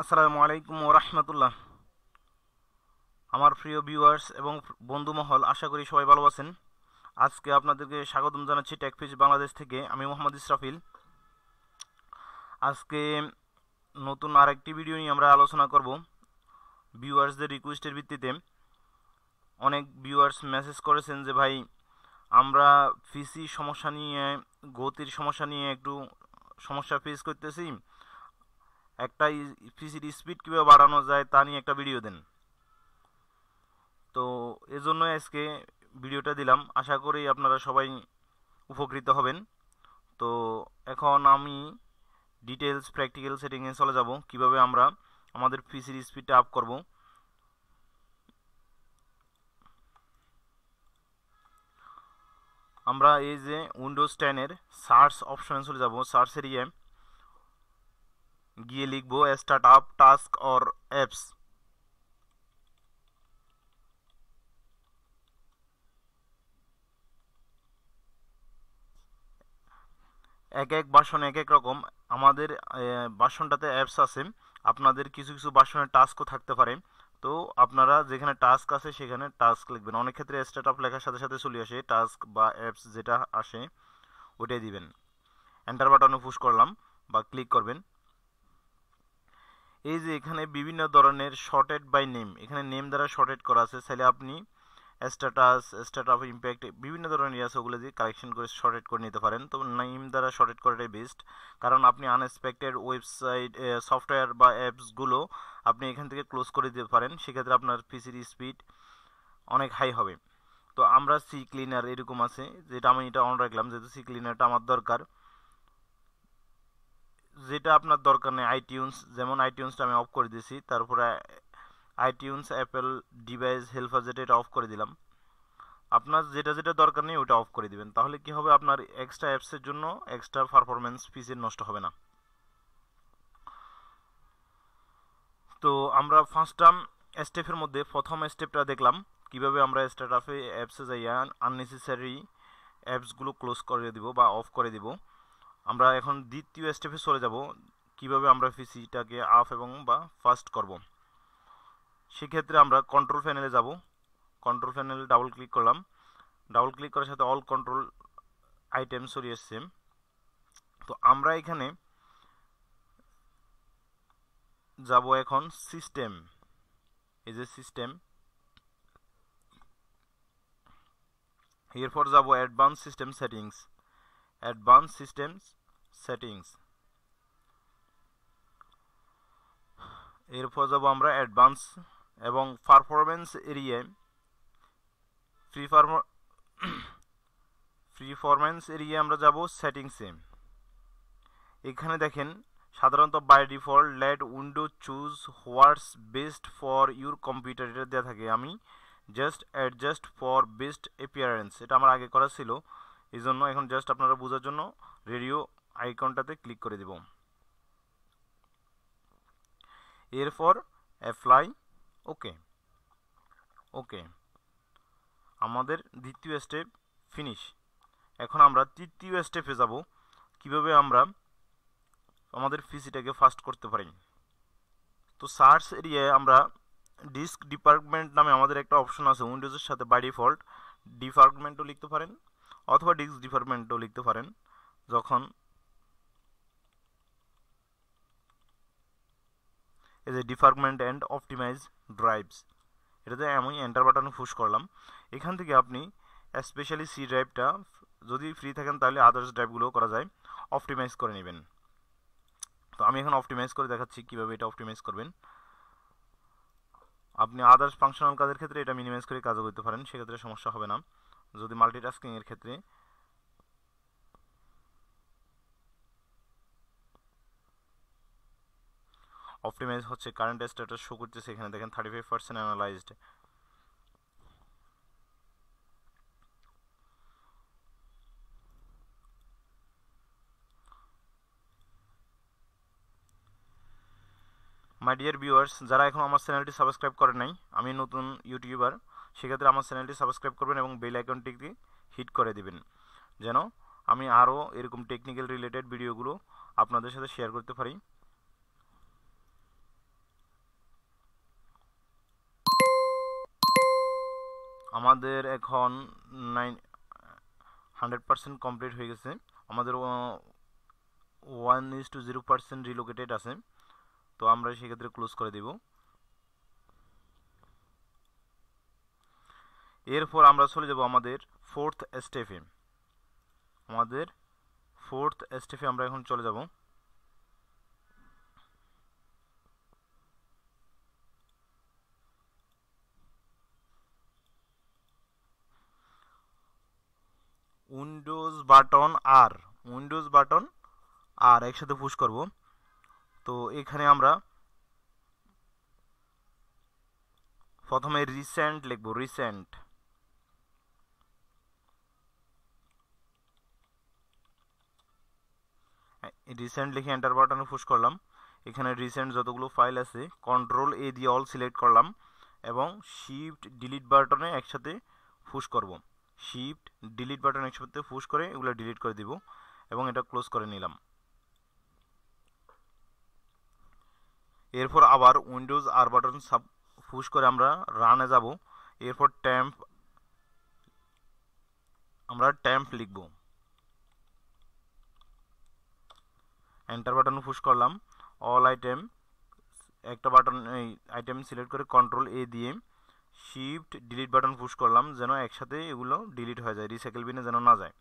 আসসালামু আলাইকুম ওয়া রাহমাতুল্লাহ। আমার প্রিয় ভিউয়ার্স এবং বন্ধু মহল, আশা করি সবাই ভালো আছেন। আজকে আপনাদেরকে স্বাগতম জানাচ্ছি টেকফিজ বাংলাদেশ থেকে। আমি মোহাম্মদ ইসরাফিল। আজকে নতুন আরেকটি ভিডিও নিয়ে আমরা আলোচনা করব ভিউয়ার্সদের রিকোয়েস্টের ভিত্তিতে। অনেক ভিউয়ার্স মেসেজ করেছেন যে ভাই, আমরা পিসি সমস্যা নিয়ে, গতির সমস্যা নিয়ে একটু সমস্যা ফেস করতেছি, একটা পিসির স্পিড কীভাবে বাড়ানো যায় তা নিয়ে একটা ভিডিও দেন। তো এজন্য আজকে ভিডিওটা দিলাম। আশা করি আপনারা সবাই উপকৃত হবেন। তো এখন আমি ডিটেলস প্র্যাকটিক্যাল সেটিংয়ে চলে যাব, কিভাবে আমরা আমাদের পিসির স্পিডটা আপ করব। আমরা এই যে উইন্ডোজ 10-এর সার্চ অপশনে চলে যাব। সার্চ এরিয়ায় গিয়ে লিখব start up task or apps. এক এক ভার্সন এক এক রকম। আমাদের ভার্সনটাতে অ্যাপস আছে, আপনাদের কিছু কিছু ভার্সনের টাস্কও থাকতে পারে। তো আপনারা যেখানে টাস্ক আছে সেখানে টাস্ক লিখবেন। অনেক ক্ষেত্রে স্টার্ট আপ লেখার সাথে সাথে চলে আসে টাস্ক বা অ্যাপস, যেটা আসে ওইটাই দিবেন। এন্টার বাটনে পুশ করলাম বা ক্লিক করবেন। এই যে এখানে বিভিন্ন ধরনের শর্টেড বাই নেম, এখানে নেম দ্বারা শর্টেড করা আছে। চাইলে আপনি স্ট্যাটাস, স্ট্যাটাস ইম্প্যাক্ট, বিভিন্ন ধরনের আছে, ওগুলো দিয়ে কালেকশন করে শর্টেড করে নিতে পারেন। তো নেম দ্বারা শর্টেড করাটাই বেস্ট, কারণ আপনি আনএক্সপেক্টেড ওয়েবসাইট, সফটওয়্যার বা অ্যাপসগুলো আপনি এখান থেকে ক্লোজ করে দিতে পারেন। সেক্ষেত্রে আপনার পিসির স্পিড অনেক হাই হবে। তো আমরা সি ক্লিনার এরকম আছে, যেটা আমি এটা অন রাখলাম যেহেতু সি ক্লিনারটা আমার দরকার। যেটা আপনার দরকার নেই আইটিউনস, যেমন আইটিউনসটা আমি অফ করে দিয়েছি। তারপরে আইটিউনস, অ্যাপেল ডিভাইস হেল্পার, যেটা এটা অফ করে দিলাম। আপনার যেটা যেটা দরকার নেই ওটা অফ করে দিবেন। তাহলে কি হবে, আপনার এক্সট্রা অ্যাপসের জন্য এক্সট্রা পারফরমেন্স পিসির নষ্ট হবে না। তো আমরা ফার্স্ট টার্ম স্টেপের মধ্যে প্রথম স্টেপটা দেখলাম, কিভাবে আমরা স্টার্টআপে অ্যাপসে যাইয়া আননেসেসারি অ্যাপসগুলো ক্লোজ করে দিব বা অফ করে দিব। আমরা এখন দ্বিতীয় স্টেপে চলে যাব, কিভাবে আমরা পিসিটাকে আপ এবং বা ফাস্ট করব। সেক্ষেত্রে আমরা কন্ট্রোল প্যানেলে যাব। কন্ট্রোল প্যানেলে ডাবল ক্লিক করলাম। ডাবল ক্লিক করার সাথে অল কন্ট্রোল আইটেম সরিয়ে এসছে। তো আমরা এখানে যাব এখন সিস্টেম। এই যে সিস্টেম, এরপর যাব advance system settings. Advance system settings, এরপর যাব আমরা অ্যাডভান্স এবং পারফরমেন্স এরিয়ায় প্রিফরমেন্স এরিয়ায় আমরা যাব সেটিংসে। এখানে দেখেন সাধারণত by default let window choose what's best for your computer, এটা দেওয়া থাকে। আমি just adjust for best appearance, এটা আমার আগে করা ছিল, এই জন্য এখন জাস্ট আপনারা বোঝার জন্য রেডিও আইকনটাতে ক্লিক করে দেব। এরপর অ্যাপ্লাই, ওকে। ওকে, আমাদের দ্বিতীয় স্টেপ ফিনিশ। এখন আমরা তৃতীয় স্টেপে যাব, কিভাবে আমরা আমাদের পিসিটাকে ফাস্ট করতে পারি। তো সার্চ এরিয়ায় আমরা ডিস্ক ডিপার্টমেন্ট নামে আমাদের একটা অপশন আছে উইন্ডোজের সাথে, বাই ডিফল্ট ডিপার্টমেন্টও লিখতে পারেন অথবা ডিস্ক ডিপার্টমেন্টও লিখতে পারেন। যখন এই যে ডিপার্টমেন্ট অ্যান্ড অপটিমাইজ ড্রাইভস, এটাতে আমি এন্টার বাটনে পুশ করলাম। এখান থেকে আপনি স্পেশালি সি ড্রাইভটা, যদি ফ্রি থাকেন তাহলে আদার্স ড্রাইভগুলোও করা যায়, অপটিমাইজ করে নেবেন। তো আমি এখন অপটিমাইজ করে দেখাচ্ছি কিভাবে এটা অপটিমাইজ করবেন। আপনি আদার্স ফাংশনাল কাজের ক্ষেত্রে এটা মিনিমাইজ করে কাজও করতে পারেন, সেক্ষেত্রে সমস্যা হবে না। যদি মাল্টিটাস্কিং এর ক্ষেত্রে অপটিমাইজ হচ্ছে, কারেন্ট স্ট্যাটাস শো করতেছে, এখানে দেখেন 35% অ্যানালাইজড। মাই ডিয়ার ভিউয়ার্স, যারা এখন আমার চ্যানেলটি সাবস্ক্রাইব করেন নাই, আমি নতুন ইউটিউবার, সেক্ষেত্রে আমার চ্যানেলটি সাবস্ক্রাইব করবেন এবং বেল আইকনটিকে হিট করে দিবেন, যেন আমি আরও এরকম টেকনিক্যাল রিলেটেড ভিডিওগুলো আপনাদের সাথে শেয়ার করতে পারি। আমাদের এখন 100% কমপ্লিট হয়ে গেছে। আমাদের 1:0% রিলোকেটেড আছে, তো আমরা সেক্ষেত্রে ক্লোজ করে দিব। এরপর আমরা চলে যাব আমাদের ফোর্থ স্টেপে। আমরা এখন চলে যাব। উইন্ডোজ বাটন আর একসাথে পুশ করব। তো এখানে আমরা প্রথমে রিসেন্ট লিখব, রিসেন্ট। লিখে এন্টার বাটনে পুশ করলাম। এখানে রিসেন্ট যতগুলো ফাইল আছে কন্ট্রোল এ দিয়ে অল সিলেক্ট করলাম এবং শিফট ডিলিট বাটনে একসাথে পুশ করব। শিফট ডিলিট বাটন একসাথে পুশ করে এগুলো ডিলিট করে দিব এবং এটা ক্লোজ করে নিলাম। এরপর আবার উইন্ডোজ আর বাটন পুশ করে আমরা রানে যাব। এরপর আমরা টেম্প লিখব। এন্টার বাটন পুশ করলাম। অল আইটেম একটা বাটন আইটেম সিলেক্ট করে কন্ট্রোল এ দিয়ে শিফট ডিলিট বাটন পুশ করলাম যেন একসাথে এগুলো ডিলিট হয়ে যায়, রিসাইকেল বিনে যেন না যায়।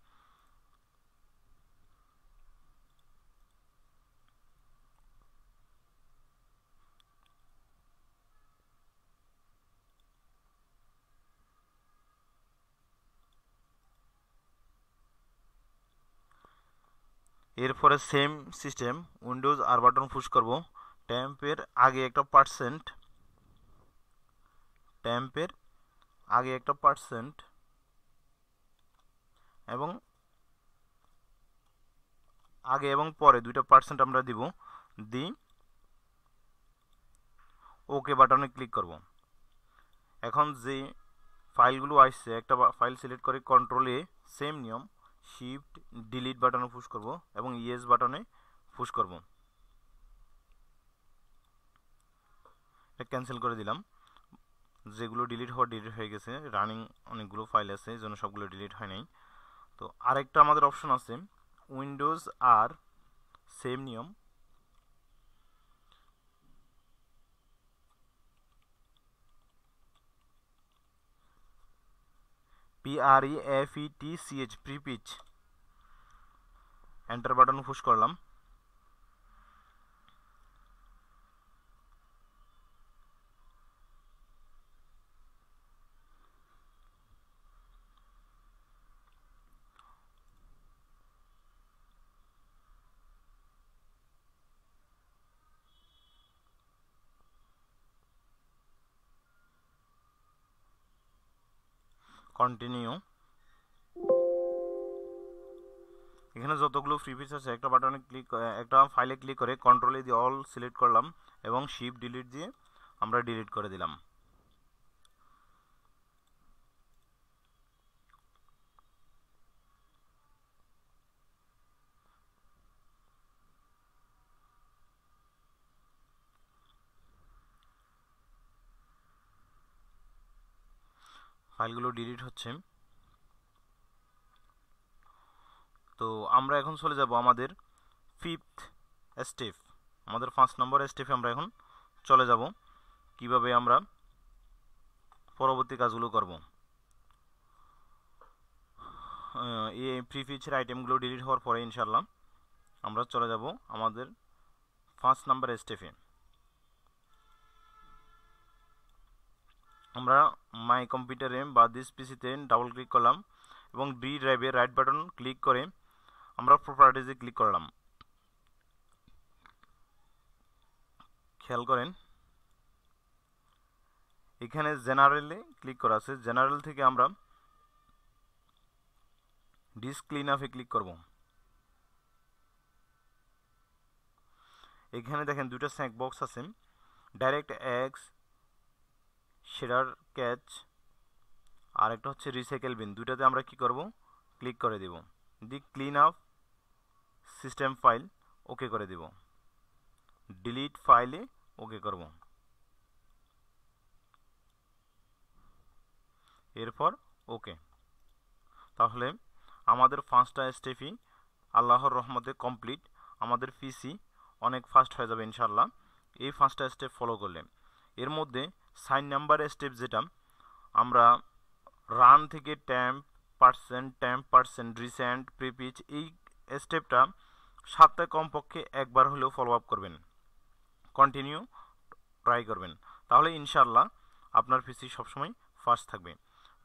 এরপরে সেম সিস্টেম উইন্ডোজ আর বাটন পুশ করব। ট্যাম্পের আগে একটা পার্সেন্ট এবং আগে এবং পরে দুইটা পার্সেন্ট আমরা দিব। ওকে বাটনে ক্লিক করব। এখন যে ফাইলগুলো আসছে একটা ফাইল সিলেক্ট করে কন্ট্রোল এ সেম নিয়ম শিফট ডিলিট বাটনে পুশ করব এবং ইয়েস বাটনে পুশ করব। এটা ক্যান্সেল করে দিলাম। যেগুলো ডিলিট হয়ে গেছে, রানিং অনেকগুলো ফাইল আছে এই জন্য সবগুলো ডিলিট হয় নাই। তো আরেকটা আমাদের অপশন আছে উইন্ডোজ আর সেম নিয়ম PREFETCH প্রিপিচ এন্টার বাটন পুশ করলাম। কন্টিনিউ। এখানে যতগুলো ফ্রি পিচ আছে একটা ফাইলে ক্লিক করে কন্ট্রোল এ দিয়ে অল সিলেক্ট করলাম এবং শিফট ডিলিট দিয়ে আমরা ডিলিট করে দিলাম। ফাইলগুলো ডিলিট হচ্ছে। তো আমরা এখন চলে যাব আমাদের ফিফথ স্টেপ, আমাদের 5 নম্বর স্টেপে আমরা এখন চলে যাব কিভাবে আমরা পরবর্তী কাজগুলো করব। এই প্রিফিচের আইটেমগুলো ডিলিট হওয়ার পরে ইনশাল্লাহ আমরা চলে যাব আমাদের 5 নাম্বার স্টেপে। আমরা মাই কম্পিউটারে বা দিস পিসিতে ডাবল ক্লিক করলাম এবং বি ড্রাইভে রাইট বাটন ক্লিক করে আমরা প্রপার্টিজে ক্লিক করলাম। খেয়াল করেন এখানে জেনারেলে ক্লিক করা আছে, জেনারেল থেকে আমরা ডিস্ক ক্লিন আপে ক্লিক করব। এখানে দেখেন দুটো স্ন্যাক বক্স আছে, ডাইরেক্ট এক্স, শেডার ক্যাচ আর একটা হচ্ছে রিসাইকেল বিন। দুইটাতে আমরা কি করব, ক্লিক করে দেব। The clean up system file okay করে দেব। ডিলিট ফাইলে ওকে করব। এরপর ওকে। তাহলে আমাদের 5টা স্টেপই আল্লাহর রহমতে কমপ্লিট। আমাদের পিসি অনেক ফাস্ট হয়ে যাবে ইনশাল্লাহ এই 5টা স্টেপ ফলো করলে। এর মধ্যে সাইন নাম্বার স্টেপ যেটা আমরা রান থেকে টেম্প% রিসেন্ট প্রিপিচ এই স্টেপটা সপ্তাহে কমপক্ষে একবার হলেও ফলো আপ করবেন, কন্টিনিউ ট্রাই করবেন, তাহলে ইনশাল্লাহ আপনার পিসি সবসময় ফাস্ট থাকবে।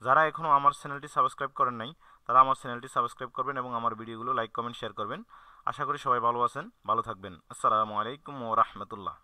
যারা এখনও আমার চ্যানেলটি সাবস্ক্রাইব করেন নাই তারা আমার চ্যানেলটি সাবস্ক্রাইব করবেন এবং আমার ভিডিওগুলো লাইক কমেন্ট শেয়ার করবেন। আশা করি সবাই ভালো আছেন, ভালো থাকবেন। আসসালামু আলাইকুম ওয়া রাহমাতুল্লাহ।